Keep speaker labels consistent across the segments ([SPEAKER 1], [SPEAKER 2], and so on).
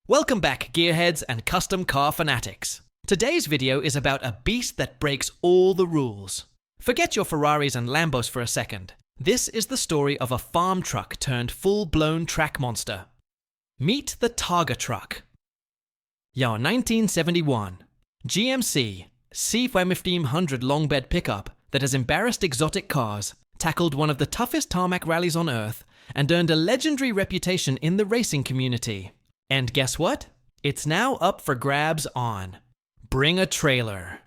[SPEAKER 1] Welcome back, gearheads and custom car fanatics. Today's video is about a beast that breaks all the rules. Forget your Ferraris and Lambos for a second. This is the story of a farm truck turned full-blown track monster. Meet the Targa Truck. Your 1971 GMC C1500 long bed pickup that has embarrassed exotic cars, tackled one of the toughest tarmac rallies on earth, and earned a legendary reputation in the racing community. And guess what? It's now up for grabs on Bring a Trailer.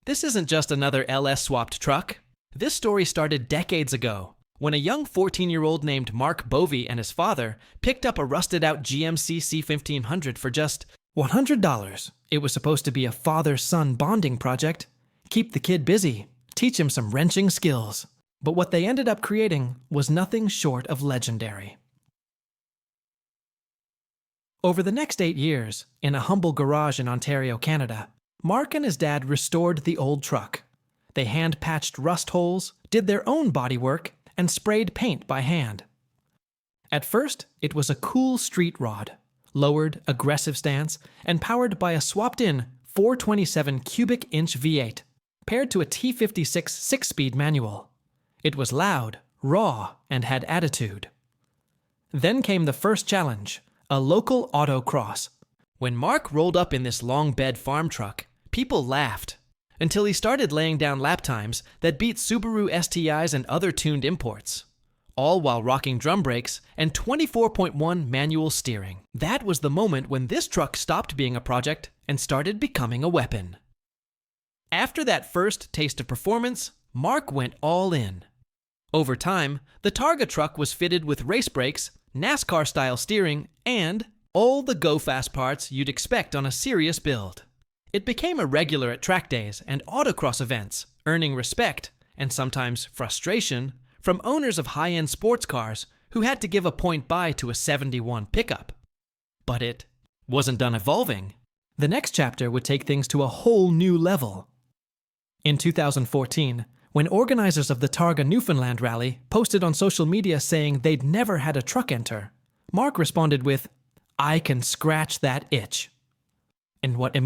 [SPEAKER 1] This isn't just another LS swapped truck. This story started decades ago when a young 14-year-old named Mark Bovey and his father picked up a rusted-out GMC C1500 for just $100. It was supposed to be a father-son bonding project. Keep the kid busy, teach him some wrenching skills. But what they ended up creating was nothing short of legendary. Over the next 8 years, in a humble garage in Ontario, Canada, Mark and his dad restored the old truck. They hand-patched rust holes, did their own bodywork, and sprayed paint by hand. At first, it was a cool street rod, lowered, aggressive stance, and powered by a swapped-in 427 cubic inch V8, paired to a T56 6-speed manual. It was loud, raw, and had attitude. Then came the first challenge, a local autocross. When Mark rolled up in this long bed farm truck, people laughed, until he started laying down lap times that beat Subaru STIs and other tuned imports, all while rocking drum brakes and 24.1 manual steering. That was the moment when this truck stopped being a project and started becoming a weapon. After that first taste of performance, Mark went all in. Over time, the Targa truck was fitted with race brakes, NASCAR-style steering, and all the go-fast parts you'd expect on a serious build. It became a regular at track days and autocross events, earning respect, and sometimes frustration, from owners of high-end sports cars who had to give a point buy to a 71 pickup. But it wasn't done evolving. The next chapter would take things to a whole new level. In 2014, when organizers of the Targa Newfoundland rally posted on social media saying they'd never had a truck enter, Mark responded with, "I can scratch that itch." And what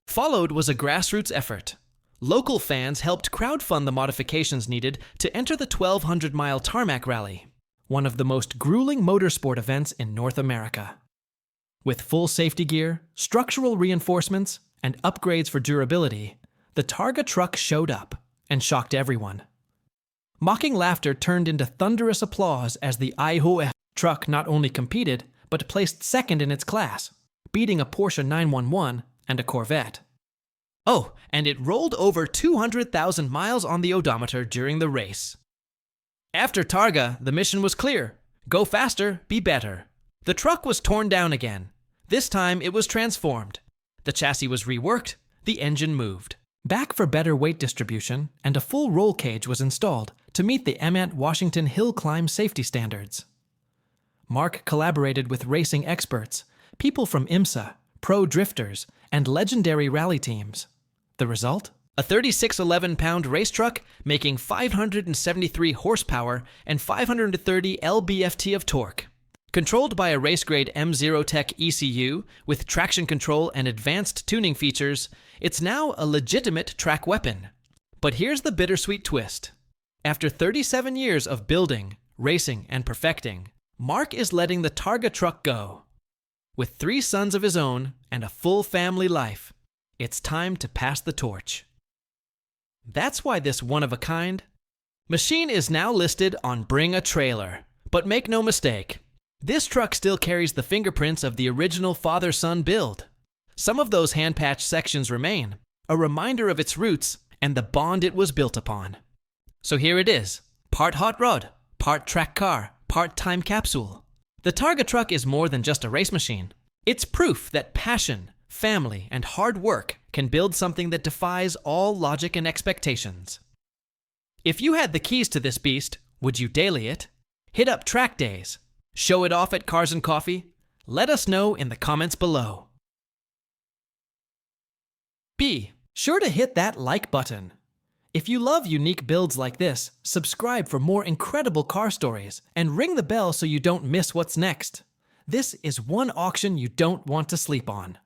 [SPEAKER 1] followed was a grassroots effort. Local fans helped crowdfund the modifications needed to enter the 1,200-mile tarmac rally, one of the most grueling motorsport events in North America. With full safety gear, structural reinforcements, and upgrades for durability, the Targa truck showed up and shocked everyone. Mocking laughter turned into thunderous applause as the IHO truck not only competed, but placed second in its class, beating a Porsche 911 and a Corvette. Oh, and it rolled over 200,000 miles on the odometer during the race. After Targa, the mission was clear: go faster, be better. The truck was torn down again. This time it was transformed. The chassis was reworked, the engine moved. Back for better weight distribution, and a full roll cage was installed to meet the Emmett Washington Hill Climb safety standards. Mark collaborated with racing experts, people from IMSA, pro drifters, and legendary rally teams. The result? A 3611-pound race truck making 573 horsepower and 530 lb-ft of torque. Controlled by a race-grade M0 Tech ECU with traction control and advanced tuning features, it's now a legitimate track weapon. But here's the bittersweet twist. After 37 years of building, racing, and perfecting, Mark is letting the Targa truck go. With 3 sons of his own and a full family life, it's time to pass the torch. That's why this one-of-a-kind machine is now listed on Bring a Trailer. But make no mistake, this truck still carries the fingerprints of the original father-son build. Some of those hand-patched sections remain, a reminder of its roots and the bond it was built upon. So here it is, part hot rod, part track car, part time capsule. The Targa truck is more than just a race machine. It's proof that passion, family, and hard work can build something that defies all logic and expectations. If you had the keys to this beast, would you daily it? Hit up track days? Show it off at Cars and Coffee? Let us know in the comments below. Be sure to hit that like button. If you love unique builds like this, subscribe for more incredible car stories and ring the bell so you don't miss what's next. This is one auction you don't want to sleep on.